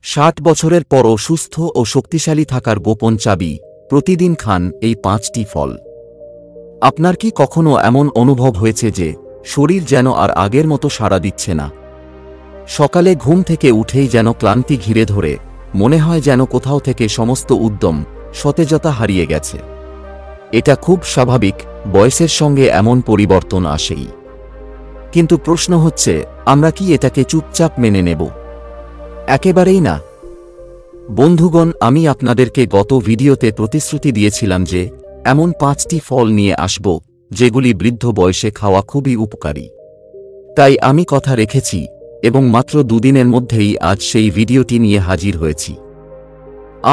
60 বছরের পরও সুস্থ ও শক্তিশালী থাকার গোপন চাবি, প্রতিদিন খান এই 5টি ফল। আপনার কি কখনো এমন অনুভব হয়েছে যে শরীর যেন আর আগের মতো সাড়া দিচ্ছে না? সকালে ঘুম থেকে উঠেই যেন ক্লান্তি ঘিরে ধরে, মনে হয় যেন কোথাও থেকে সমস্ত উদ্যম, সতেজতা হারিয়ে গেছে। এটা খুব স্বাভাবিক, বয়সের সঙ্গে এমন পরিবর্তন আসেই। কিন্তু প্রশ্ন হচ্ছে, আমরা কি এটাকে চুপচাপ মেনে নেব? একেবারেই না। বন্ধুগণ, আমি আপনাদেরকে গত ভিডিওতে প্রতিশ্রুতি দিয়েছিলাম যে এমন 5টি ফল নিয়ে আসব যেগুলি বৃদ্ধ বয়সে খাওয়া খুবই উপকারী। তাই আমি কথা রেখেছি এবং মাত্র 2 দিনের মধ্যেই আজ সেই ভিডিওটি নিয়ে হাজির হয়েছি।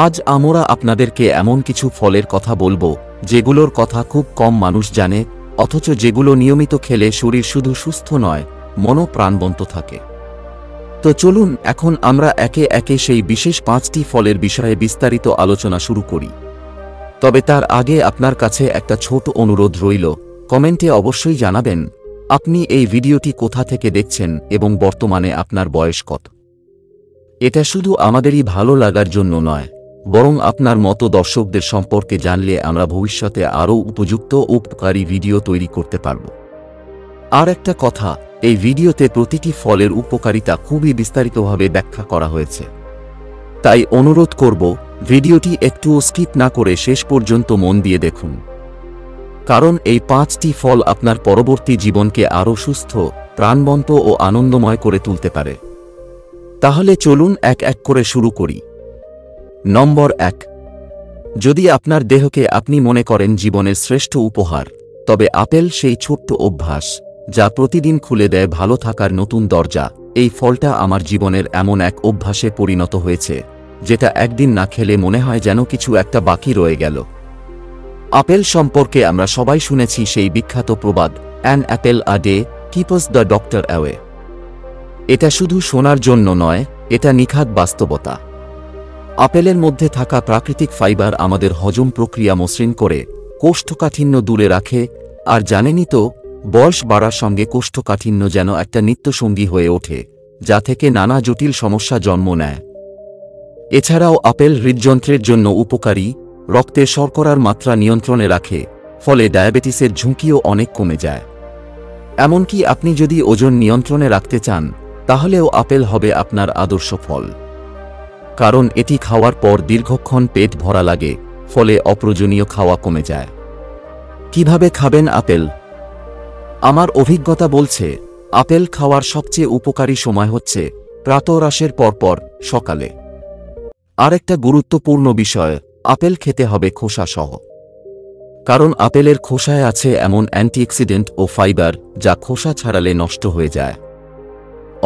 আজ আমরা আপনাদেরকে এমন কিছু ফলের কথা বলবো যেগুলোর কথা খুব কম মানুষ জানে, অথচ যেগুলো নিয়মিত খেলে শরীর শুধু সুস্থ নয়, মনও প্রাণবন্ত থাকে। তো চলুন এখন আমরা একে একে সেই বিশেষ 5টি ফলের বিষয়ে বিস্তারিত আলোচনা শুরু করি। তবে তার আগে আপনার কাছে একটা ছোট অনুরোধ রইল, কমেন্টে অবশ্যই জানাবেন আপনি এই ভিডিওটি কোথা থেকে দেখছেন এবং বর্তমানে আপনার বয়স কত। এটা শুধু আমাদেরই ভালো লাগার জন্য নয়, বরং আপনার মতো দর্শকদের সম্পর্কে জানলে আমরা ভবিষ্যতে আরও উপযুক্ত ও উপকারী ভিডিও তৈরি করতে পারব। আর একটা কথা, এই ভিডিওতে প্রতিটি ফলের উপকারিতা খুবই বিস্তারিতভাবে ব্যাখ্যা করা হয়েছে। তাই অনুরোধ করব, ভিডিওটি একটুও স্কিপ না করে শেষ পর্যন্ত মন দিয়ে দেখুন, কারণ এই 5টি ফল আপনার পরবর্তী জীবনকে আরও সুস্থ, প্রাণবন্ত ও আনন্দময় করে তুলতে পারে। তাহলে চলুন এক এক করে শুরু করি। নম্বর 1। যদি আপনার দেহকে আপনি মনে করেন জীবনের শ্রেষ্ঠ উপহার, তবে আপেল সেই ছোট্ট অভ্যাস যা প্রতিদিন খুলে দেয় ভালো থাকার নতুন দরজা। এই ফলটা আমার জীবনের এমন এক অভ্যাসে পরিণত হয়েছে যেটা একদিন না খেলে মনে হয় যেন কিছু একটা বাকি রয়ে গেল। আপেল সম্পর্কে আমরা সবাই শুনেছি সেই বিখ্যাত প্রবাদ, an Apple a day keeps the doctor away. এটা শুধু শোনার জন্য নয়, এটা নিখাদ বাস্তবতা। আপেলের মধ্যে থাকা প্রাকৃতিক ফাইবার আমাদের হজম প্রক্রিয়া মসৃণ করে, কোষ্ঠকাঠিন্য দূরে রাখে। আর জানেনই তো, বয়স বাড়ার সঙ্গে কোষ্ঠকাঠিন্য যেন একটা নিত্যসঙ্গী হয়ে ওঠে, যা থেকে নানা জটিল সমস্যা জন্ম নেয়। এছাড়াও আপেল হৃদযন্ত্রের জন্য উপকারী, রক্তে শর্করার মাত্রা নিয়ন্ত্রণে রাখে, ফলে ডায়াবেটিসের ঝুঁকিও অনেক কমে যায়। এমনকি আপনি যদি ওজন নিয়ন্ত্রণে রাখতে চান, তাহলেও আপেল হবে আপনার আদর্শ ফল, কারণ এটি খাওয়ার পর দীর্ঘক্ষণ পেট ভরা লাগে, ফলে অপ্রয়োজনীয় খাওয়া কমে যায়। কিভাবে খাবেন আপেল? আমার অভিজ্ঞতা বলছে, আপেল খাওয়ার সবচেয়ে উপকারী সময় হচ্ছে প্রাতরাশের পরপর, সকালে। আরেকটা গুরুত্বপূর্ণ বিষয়, আপেল খেতে হবে খোসা সহ, কারণ আপেলের খোসায় আছে এমন অ্যান্টিঅক্সিডেন্ট ও ফাইবার যা খোসা ছাড়ালে নষ্ট হয়ে যায়।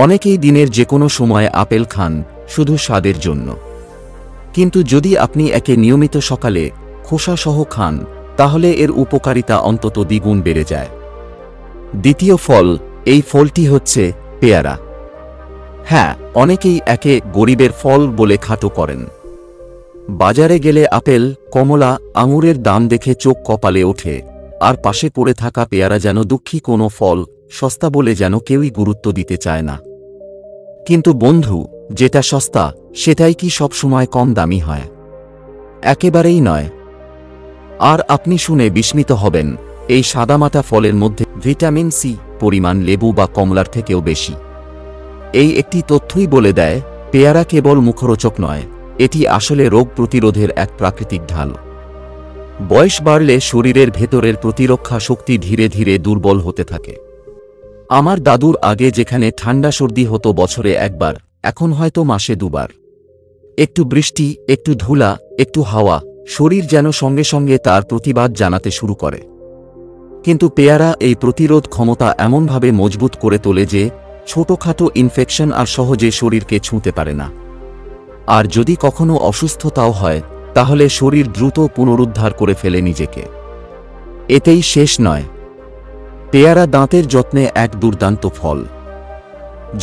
অনেকেই দিনের যে কোনো সময় আপেল খান শুধু স্বাদের জন্য, কিন্তু যদি আপনি একে নিয়মিত সকালে খোসা সহ খান, তাহলে এর উপকারিতা অন্তত দ্বিগুণ বেড়ে যায়। দ্বিতীয় ফল, এই ফলটি হচ্ছে পেয়ারা। হ্যাঁ, অনেকেই একে গরিবের ফল বলে খাটো করেন। বাজারে গেলে আপেল, কমলা, আঙুরের দাম দেখে চোখ কপালে ওঠে, আর পাশে পড়ে থাকা পেয়ারা যেন দুঃখী কোনো ফল, সস্তা বলে যেন কেউই গুরুত্ব দিতে চায় না। কিন্তু বন্ধু, যেটা সস্তা সেটাই কি সবসময় কম দামি হয়? একেবারেই নয়। আর আপনি শুনে বিস্মিত হবেন, এই সাদামাটা ফলের মধ্যে ভিটামিন সি পরিমাণ লেবু বা কমলার থেকেও বেশি। এই একটি তথ্যই বলে দেয়, পেয়ারা কেবল মুখরোচক নয়, এটি আসলে রোগ প্রতিরোধের এক প্রাকৃতিক ঢাল। বয়স বাড়লে শরীরের ভেতরের প্রতিরক্ষা শক্তি ধীরে ধীরে দুর্বল হতে থাকে। আমার দাদুর আগে যেখানে ঠান্ডা সর্দি হতো বছরে একবার, এখন হয়তো মাসে 2 বার। একটু বৃষ্টি, একটু ধুলা, একটু হাওয়া, শরীর যেন সঙ্গে সঙ্গে তার প্রতিবাদ জানাতে শুরু করে। কিন্তু পেয়ারা এই প্রতিরোধ ক্ষমতা এমনভাবে মজবুত করে তোলে যে ছোটখাটো ইনফেকশন আর সহজে শরীরকে ছুঁতে পারে না। আর যদি কখনো অসুস্থতাও হয়, তাহলে শরীর দ্রুত পুনরুদ্ধার করে ফেলে নিজেকে। এতেই শেষ নয়, পেয়ারা দাঁতের যত্নে এক দুর্দান্ত ফল।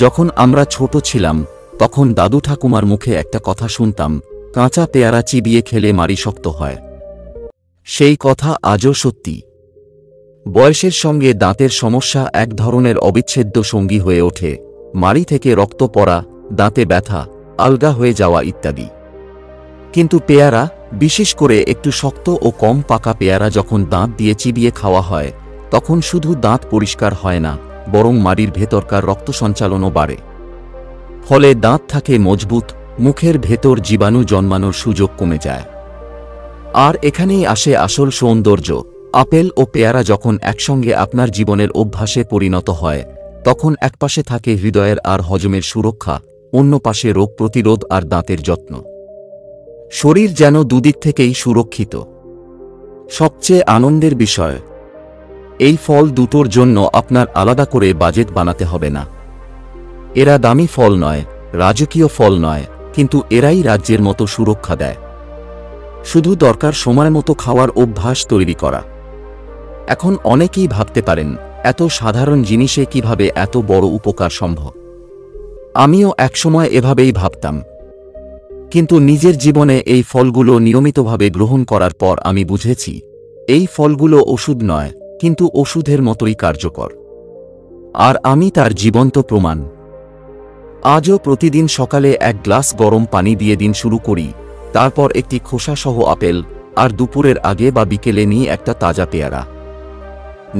যখন আমরা ছোট ছিলাম, তখন দাদু ঠাকুমার মুখে একটা কথা শুনতাম, কাঁচা পেয়ারা চিবিয়ে খেলে মাড়ি শক্ত হয়। সেই কথা আজও সত্যি। বয়সের সঙ্গে দাঁতের সমস্যা এক ধরনের অবিচ্ছেদ্য সঙ্গী হয়ে ওঠে। মাড়ি থেকে রক্ত পড়া, দাঁতে ব্যথা, আলগা হয়ে যাওয়া ইত্যাদি। কিন্তু পেয়ারা, বিশেষ করে একটু শক্ত ও কম পাকা পেয়ারা যখন দাঁত দিয়ে চিবিয়ে খাওয়া হয়, তখন শুধু দাঁত পরিষ্কার হয় না, বরং মাড়ির ভেতরকার রক্ত সঞ্চালনও বাড়ে। ফলে দাঁত থাকে মজবুত, মুখের ভেতর জীবাণু জন্মানোর সুযোগ কমে যায়। আর এখানেই আসে আসল সৌন্দর্য। আপেল ও পেয়ারা যখন একসঙ্গে আপনার জীবনের অভ্যাসে পরিণত হয়, তখন একপাশে থাকে হৃদয়ের আর হজমের সুরক্ষা, অন্য পাশে রোগ প্রতিরোধ আর দাঁতের যত্ন। শরীর যেন দুদিক থেকেই সুরক্ষিত। সবচেয়ে আনন্দের বিষয়, এই ফল দুটোর জন্য আপনার আলাদা করে বাজেট বানাতে হবে না। এরা দামি ফল নয়, রাজকীয় ফল নয়, কিন্তু এরাই রাজ্যের মতো সুরক্ষা দেয়। শুধু দরকার সময় মতো খাওয়ার অভ্যাস তৈরি করা। এখন অনেকেই ভাবতে পারেন, এত সাধারণ জিনিসে কিভাবে এত বড় উপকার সম্ভব। আমিও একসময় এভাবেই ভাবতাম, কিন্তু নিজের জীবনে এই ফলগুলো নিয়মিতভাবে গ্রহণ করার পর আমি বুঝেছি, এই ফলগুলো ওষুধ নয়, কিন্তু ওষুধের মতোই কার্যকর। আর আমি তার জীবন্ত প্রমাণ। আজও প্রতিদিন সকালে এক গ্লাস গরম পানি দিয়ে দিন শুরু করি, তারপর একটি খোসাসহ আপেল, আর দুপুরের আগে বা বিকেলে নিয়ে একটা তাজা পেয়ারা।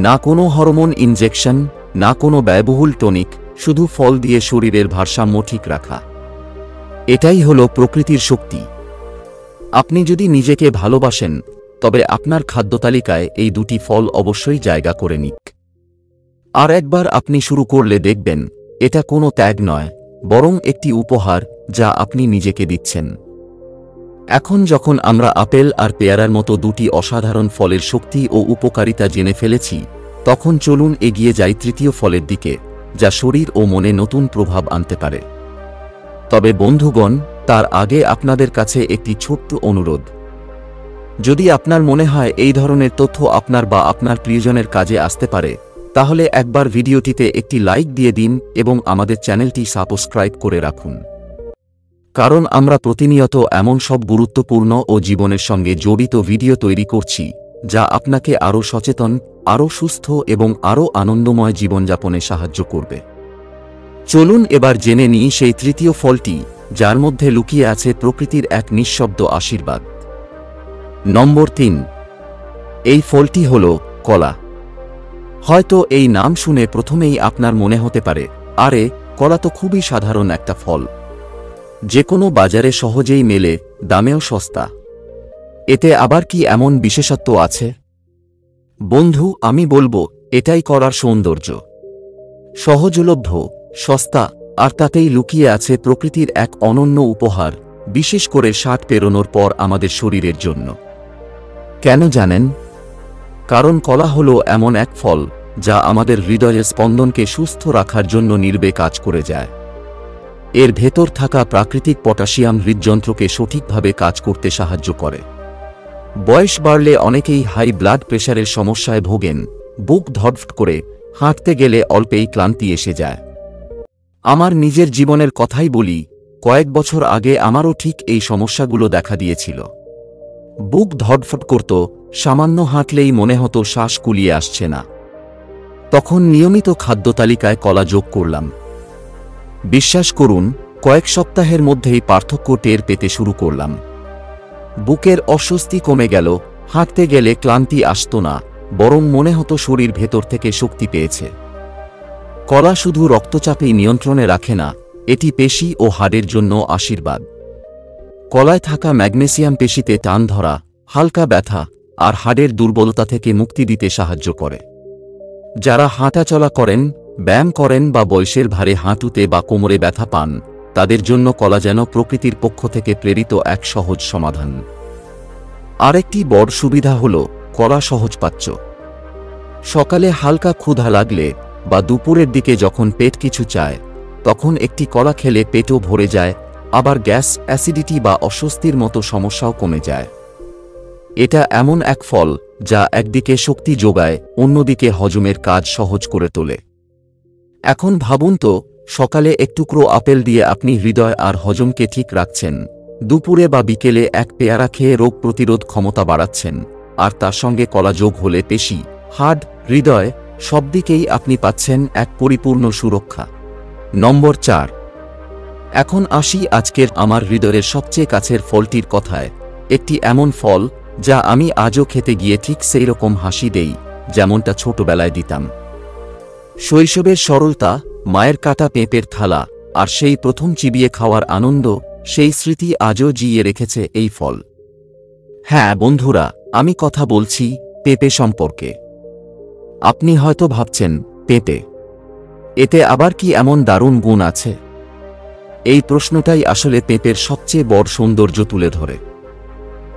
না কোনো হরমোন ইনজেকশন, না কোনো ব্যয়বহুল টনিক, শুধু ফল দিয়ে শরীরের ভারসাম্য ঠিক রাখা। এটাই হলো প্রকৃতির শক্তি। আপনি যদি নিজেকে ভালোবাসেন, তবে আপনার খাদ্যতালিকায় এই দুটি ফল অবশ্যই জায়গা করে নিক। আর একবার আপনি শুরু করলে দেখবেন, এটা কোনো ত্যাগ নয়, বরং একটি উপহার যা আপনি নিজেকে দিচ্ছেন। এখন যখন আমরা আপেল আর পেয়ারার মতো দুটি অসাধারণ ফলের শক্তি ও উপকারিতা জেনে ফেলেছি, তখন চলুন এগিয়ে যাই তৃতীয় ফলের দিকে, যা শরীর ও মনে নতুন প্রভাব আনতে পারে। তবে বন্ধুগণ, তার আগে আপনাদের কাছে একটি ছোট্ট অনুরোধ। যদি আপনার মনে হয় এই ধরনের তথ্য আপনার বা আপনার প্রিয়জনের কাজে আসতে পারে, তাহলে একবার ভিডিওটিতে একটি লাইক দিয়ে দিন এবং আমাদের চ্যানেলটি সাবস্ক্রাইব করে রাখুন। কারণ আমরা প্রতিনিয়ত এমন সব গুরুত্বপূর্ণ ও জীবনের সঙ্গে জড়িত ভিডিও তৈরি করছি, যা আপনাকে আরও সচেতন, আরও সুস্থ এবং আরও আনন্দময় জীবনযাপনে সাহায্য করবে। চলুন এবার জেনে নিই সেই তৃতীয় ফলটি, যার মধ্যে লুকিয়ে আছে প্রকৃতির এক নিঃশব্দ আশীর্বাদ। নম্বর 3। এই ফলটি হল কলা। হয়তো এই নাম শুনে প্রথমেই আপনার মনে হতে পারে, আরে কলা তো খুবই সাধারণ একটা ফল, যে কোনো বাজারে সহজেই মেলে, দামেও সস্তা। এতে আবার কি এমন বিশেষত্ব আছে? বন্ধু, আমি বলবো, এটাই কলার সৌন্দর্য। সহজলভ্য, সস্তা, আর তাতেই লুকিয়ে আছে প্রকৃতির এক অনন্য উপহার, বিশেষ করে 60 পেরোনোর পর আমাদের শরীরের জন্য। কেন জানেন? কারণ কলা হলো এমন এক ফল, যা আমাদের হৃদয়ের স্পন্দনকে সুস্থ রাখার জন্য নির্বে কাজ করে যায়। এর ভেতর থাকা প্রাকৃতিক পটাশিয়াম হৃদযন্ত্রকে সঠিকভাবে কাজ করতে সাহায্য করে। বয়স বাড়লে অনেকেই হাই ব্লাড প্রেশারের সমস্যায় ভোগেন, বুক ধড়ফড় করে, হাঁটতে গেলে অল্পেই ক্লান্তি এসে যায়। আমার নিজের জীবনের কথাই বলি, কয়েক বছর আগে আমারও ঠিক এই সমস্যাগুলো দেখা দিয়েছিল। বুক ধড়ফড় করত, সামান্য হাঁটলেই মনে হতো শ্বাস কুলিয়ে আসছে না। তখন নিয়মিত খাদ্যতালিকায় কলা যোগ করলাম। বিশ্বাস করুন, কয়েক সপ্তাহের মধ্যেই পার্থক্য টের পেতে শুরু করলাম। বুকের অস্বস্তি কমে গেল, হাঁটতে গেলে ক্লান্তি আসত না, বরং মনে হতো শরীর ভেতর থেকে শক্তি পেয়েছে। কলা শুধু রক্তচাপই নিয়ন্ত্রণে রাখে না, এটি পেশি ও হাড়ের জন্য আশীর্বাদ। কলায় থাকা ম্যাগনেসিয়াম পেশিতে টান ধরা, হালকা ব্যথা আর হাড়ের দুর্বলতা থেকে মুক্তি দিতে সাহায্য করে। যারা হাঁটাচলা করেন, ব্যায়াম করেন বা বয়সের ভারে হাঁটুতে বা কোমরে ব্যথা পান, তাদের জন্য কলা যেন প্রকৃতির পক্ষ থেকে প্রেরিত এক সহজ সমাধান। আরেকটি বড় সুবিধা হল কলা সহজপাচ্য। সকালে হালকা ক্ষুধা লাগলে বা দুপুরের দিকে যখন পেট কিছু চায়, তখন একটি কলা খেলে পেটও ভরে যায়, আবার গ্যাস, অ্যাসিডিটি বা অস্বস্তির মতো সমস্যাও কমে যায়। এটা এমন এক ফল, যা একদিকে শক্তি যোগায়, অন্যদিকে হজমের কাজ সহজ করে তোলে। এখন ভাবুন তো, সকালে এক টুকরো আপেল দিয়ে আপনি হৃদয় আর হজমকে ঠিক রাখছেন, দুপুরে বা বিকেলে এক পেয়ারা খেয়ে রোগ প্রতিরোধ ক্ষমতা বাড়াচ্ছেন, আর তার সঙ্গে কলা যোগ হলে পেশি, হাড়, হৃদয় সব দিকেই আপনি পাচ্ছেন এক পরিপূর্ণ সুরক্ষা। নম্বর 4। এখন আসি আজকের আমার হৃদয়ের সবচেয়ে কাছের ফলটির কথায়। একটি এমন ফল যা আমি আজও খেতে গিয়ে ঠিক সেই রকম হাসি দেই যেমনটা ছোটবেলায় দিতাম। শৈশবের সরলতা, মায়ের কাটা পেঁপের থালা আর সেই প্রথম চিবিয়ে খাওয়ার আনন্দ, সেই স্মৃতি আজও জিইয়ে রেখেছে এই ফল। হ্যাঁ বন্ধুরা, আমি কথা বলছি পেঁপে সম্পর্কে। আপনি হয়তো ভাবছেন, পেঁপে, এতে আবার কি এমন দারুণ গুণ আছে? এই প্রশ্নটাই আসলে পেঁপের সবচেয়ে বড় সৌন্দর্য তুলে ধরে।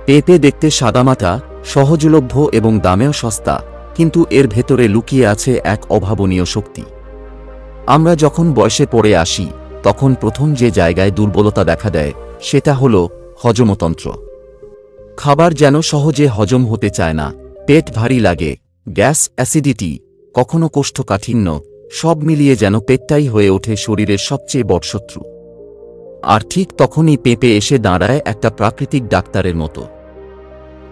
পেঁপে দেখতে সাদামাটা, সহজলভ্য এবং দামেও সস্তা, কিন্তু এর ভেতরে লুকিয়ে আছে এক অভাবনীয় শক্তি। আমরা যখন বয়সে পড়ে আসি তখন প্রথম যে জায়গায় দুর্বলতা দেখা দেয় সেটা হল হজমতন্ত্র। খাবার যেন সহজে হজম হতে চায় না, পেট ভারী লাগে, গ্যাস, অ্যাসিডিটি, কখনো কোষ্ঠকাঠিন্য, সব মিলিয়ে যেন পেটটাই হয়ে ওঠে শরীরের সবচেয়ে বড় শত্রু। আর ঠিক তখনই পেঁপে এসে দাঁড়ায় একটা প্রাকৃতিক ডাক্তারের মতো।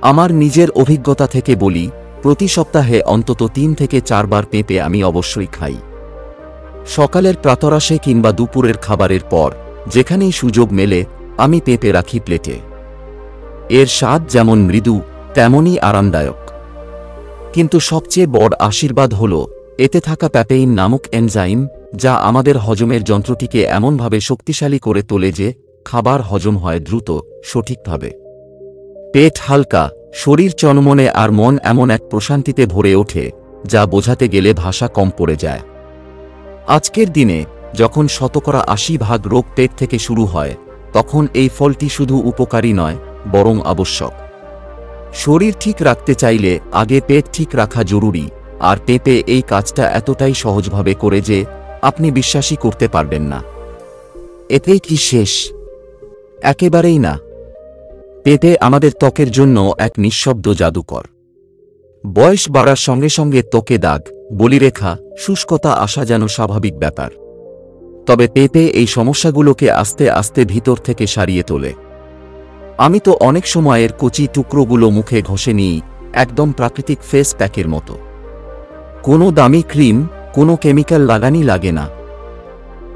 আমার নিজের অভিজ্ঞতা থেকে বলি, প্রতি সপ্তাহে অন্তত 3 থেকে 4 বার পেঁপে আমি অবশ্যই খাই। সকালের প্রাতরাশে কিংবা দুপুরের খাবারের পর যেখানেই সুযোগ মেলে আমি পেঁপে রাখি প্লেটে। এর স্বাদ যেমন মৃদু তেমনই আরামদায়ক। কিন্তু সবচেয়ে বড় আশীর্বাদ হল এতে থাকা প্যাপেইন নামক এনজাইম, যা আমাদের হজমের যন্ত্রটিকে এমনভাবে শক্তিশালী করে তোলে যে খাবার হজম হয় দ্রুত, সঠিকভাবে। পেট হালকা, শরীর চনমনে আর মন এমন এক প্রশান্তিতে ভরে ওঠে যা বোঝাতে গেলে ভাষা কম পড়ে যায়। আজকের দিনে যখন 80% রোগ পেট থেকে শুরু হয়, তখন এই ফলটি শুধু উপকারী নয়, বরং আবশ্যক। শরীর ঠিক রাখতে চাইলে আগে পেট ঠিক রাখা জরুরি, আর পেঁপে এই কাজটা এতটাই সহজভাবে করে যে আপনি বিশ্বাসই করতে পারবেন না। এতেই কি শেষ? একেবারেই না। পেঁপে আমাদের ত্বকের জন্য এক নিঃশব্দ জাদুকর। বয়স বাড়ার সঙ্গে সঙ্গে ত্বকে দাগ, বলিরেখা, শুষ্কতা আসা যেন স্বাভাবিক ব্যাপার। তবে পেঁপে এই সমস্যাগুলোকে আস্তে আস্তে ভিতর থেকে সারিয়ে তোলে। আমি তো অনেক সময়ের কচি টুকরোগুলো মুখে ঘষে নিই, একদম প্রাকৃতিক ফেস প্যাকের মতো। কোনো দামি ক্রিম, কোনো কেমিক্যাল লাগানি লাগে না।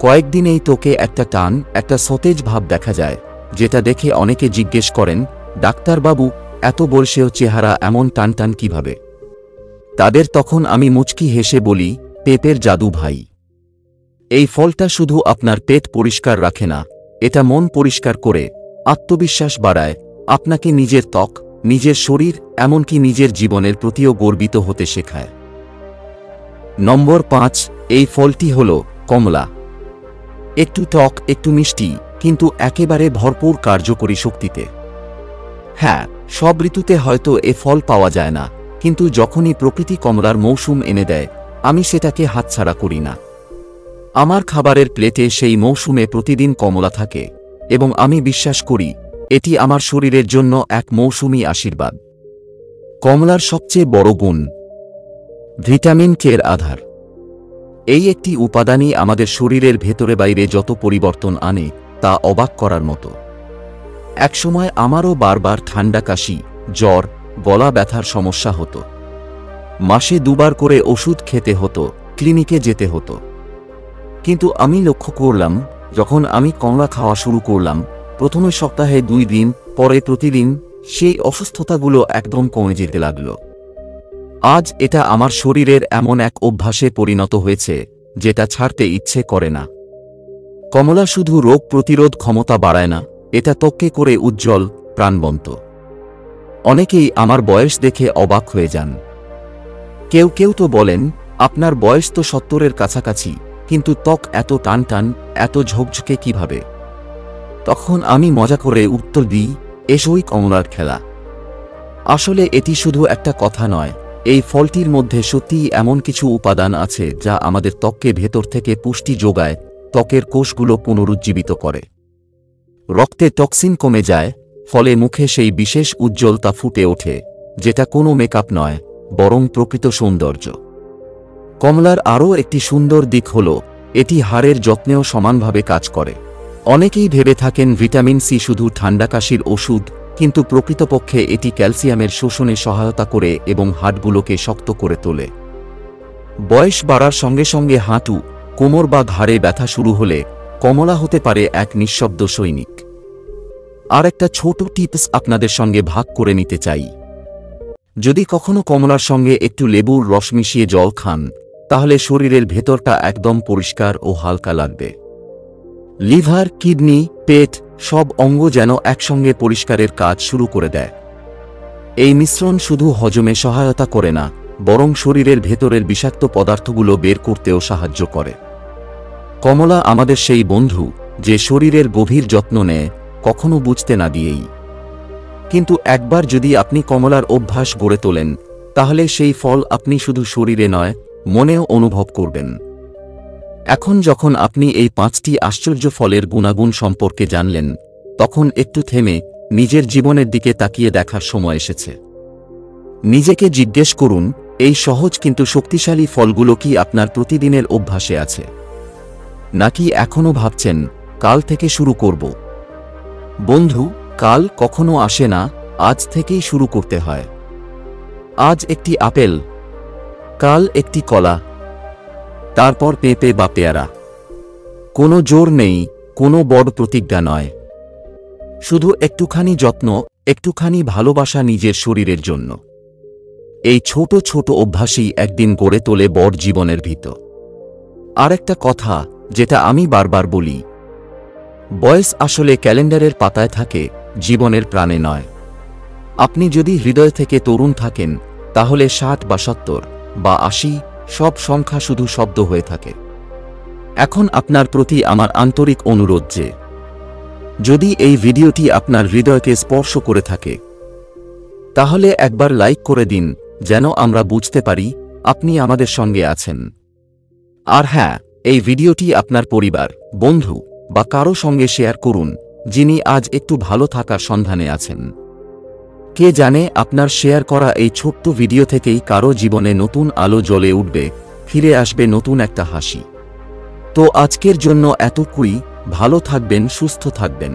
কয়েকদিনেই ত্বকে একটা টান, একটা সতেজ ভাব দেখা যায়, যেটা দেখে অনেকে জিজ্ঞেস করেন, ডাক্তারবাবু, এত বয়সেও চেহারা এমন টানটান কিভাবে? তাদের তখন আমি মুচকি হেসে বলি, পেঁপের জাদু ভাই। এই ফলটা শুধু আপনার পেট পরিষ্কার রাখে না, এটা মন পরিষ্কার করে, আত্মবিশ্বাস বাড়ায়, আপনাকে নিজের ত্বক, নিজের শরীর, এমনকি নিজের জীবনের প্রতিও গর্বিত হতে শেখায়। নম্বর 5, এই ফলটি হল কমলা। একটু টক, একটু মিষ্টি, কিন্তু একেবারে ভরপুর কার্যকরী শক্তিতে। হ্যাঁ, সব ঋতুতে হয়তো এ ফল পাওয়া যায় না, কিন্তু যখনই প্রকৃতি কমলার মৌসুম এনে দেয়, আমি সেটাকে হাতছাড়া করি না। আমার খাবারের প্লেটে সেই মৌসুমে প্রতিদিন কমলা থাকে, এবং আমি বিশ্বাস করি এটি আমার শরীরের জন্য এক মৌসুমী আশীর্বাদ। কমলার সবচেয়ে বড় গুণ, ভিটামিন কের আধার। এই একটি উপাদানই আমাদের শরীরের ভেতরে বাইরে যত পরিবর্তন আনে তা অবাক করার মতো। একসময় আমারও বারবার ঠান্ডা, কাশি, জ্বর, গলা ব্যথার সমস্যা হতো। মাসে 2 বার করে ওষুধ খেতে হতো, ক্লিনিকে যেতে হতো। কিন্তু আমি লক্ষ্য করলাম, যখন আমি কমলা খাওয়া শুরু করলাম, প্রথমে সপ্তাহে 2 দিন, পরে প্রতিদিন, সেই অসুস্থতাগুলো একদম কমে যেতে লাগল। আজ এটা আমার শরীরের এমন এক অভ্যাসে পরিণত হয়েছে যেটা ছাড়তে ইচ্ছে করে না। কমলা শুধু রোগ প্রতিরোধ ক্ষমতা বাড়ায় না, এটা ত্বককে করে উজ্জ্বল, প্রাণবন্ত। অনেকেই আমার বয়স দেখে অবাক হয়ে যান। কেউ কেউ তো বলেন, আপনার বয়স তো 70-এর কাছাকাছি, কিন্তু ত্বক এত টানটান, এত ঝকঝকে কিভাবে? তখন আমি মজা করে উত্তর দিই, এসবই কমলার খেলা। আসলে এটি শুধু একটা কথা নয়, এই ফলটির মধ্যে সত্যিই এমন কিছু উপাদান আছে যা আমাদের ত্বককে ভেতর থেকে পুষ্টি যোগায়, ত্বকের কোষগুলো পুনরুজ্জীবিত করে। রক্তে টক্সিন কমে যায়, ফলে মুখে সেই বিশেষ উজ্জ্বলতা ফুটে ওঠে, যেটা কোনো মেকআপ নয়, বরং প্রকৃত সৌন্দর্য। কমলার আরও একটি সুন্দর দিক হল, এটি হাড়ের যত্নেও সমানভাবে কাজ করে। অনেকেই ভেবে থাকেন ভিটামিন সি শুধু ঠান্ডা কাশির ওষুধ, কিন্তু প্রকৃতপক্ষে এটি ক্যালসিয়ামের শোষণে সহায়তা করে এবং হাড়গুলোকে শক্ত করে তোলে। বয়স বাড়ার সঙ্গে সঙ্গে হাঁটু, কোমর বা ঘাড়ে ব্যথা শুরু হলে কমলা হতে পারে এক নিঃশব্দ সৈনিক। আর একটা ছোট টিপস আপনাদের সঙ্গে ভাগ করে নিতে চাই। যদি কখনো কমলার সঙ্গে একটু লেবুর রস মিশিয়ে জল খান, তাহলে শরীরের ভেতরটা একদম পরিষ্কার ও হালকা লাগবে। লিভার, কিডনি, পেট সব অঙ্গ যেন একসঙ্গে পরিষ্কারের কাজ শুরু করে দেয়। এই মিশ্রণ শুধু হজমে সহায়তা করে না, বরং শরীরের ভেতরের বিষাক্ত পদার্থগুলো বের করতেও সাহায্য করে। কমলা আমাদের সেই বন্ধু যে শরীরের গভীর যত্ন নেয়, কখনো বুঝতে না দিয়েই। কিন্তু একবার যদি আপনি কমলার অভ্যাস গড়ে তোলেন, তাহলে সেই ফল আপনি শুধু শরীরে নয়, মনেও অনুভব করবেন। এখন যখন আপনি এই 5টি আশ্চর্য ফলের গুণাগুণ সম্পর্কে জানলেন, তখন একটু থেমে নিজের জীবনের দিকে তাকিয়ে দেখার সময় এসেছে। নিজেকে জিজ্ঞেস করুন, এই সহজ কিন্তু শক্তিশালী ফলগুলো কি আপনার প্রতিদিনের অভ্যাসে আছে? নাকি এখনও ভাবছেন কাল থেকে শুরু করব? বন্ধু, কাল কখনো আসে না, আজ থেকেই শুরু করতে হয়। আজ একটি আপেল, কাল একটি কলা, তারপর পেঁপে বা পেয়ারা। কোনো জোর নেই, কোনো বড় প্রতিজ্ঞা নয়, শুধু একটুখানি যত্ন, একটুখানি ভালোবাসা নিজের শরীরের জন্য। এই ছোট ছোট অভ্যাসই একদিন গড়ে তোলে বড় জীবনের ভিত। আর একটা কথা যেটা আমি বারবার বলি, বয়স আসলে ক্যালেন্ডারের পাতায় থাকে, জীবনের প্রাণে নয়। আপনি যদি হৃদয় থেকে তরুণ থাকেন, তাহলে 60 বা 70 বা 80 সব সংখ্যা শুধু শব্দ হয়ে থাকে। এখন আপনার প্রতি আমার আন্তরিক অনুরোধ যে, যদি এই ভিডিওটি আপনার হৃদয়কে স্পর্শ করে থাকে, তাহলে একবার লাইক করে দিন, যেন আমরা বুঝতে পারি আপনি আমাদের সঙ্গে আছেন। আর হ্যাঁ, এই ভিডিওটি আপনার পরিবার, বন্ধু বা কারো সঙ্গে শেয়ার করুন, যিনি আজ একটু ভালো থাকার সন্ধানে আছেন। কে জানে আপনার শেয়ার করা এই ছোট্ট ভিডিও থেকেই কারো জীবনে নতুন আলো জ্বলে উঠবে, ফিরে আসবে নতুন একটা হাসি। তো আজকের জন্য এতটুকুই। ভালো থাকবেন, সুস্থ থাকবেন।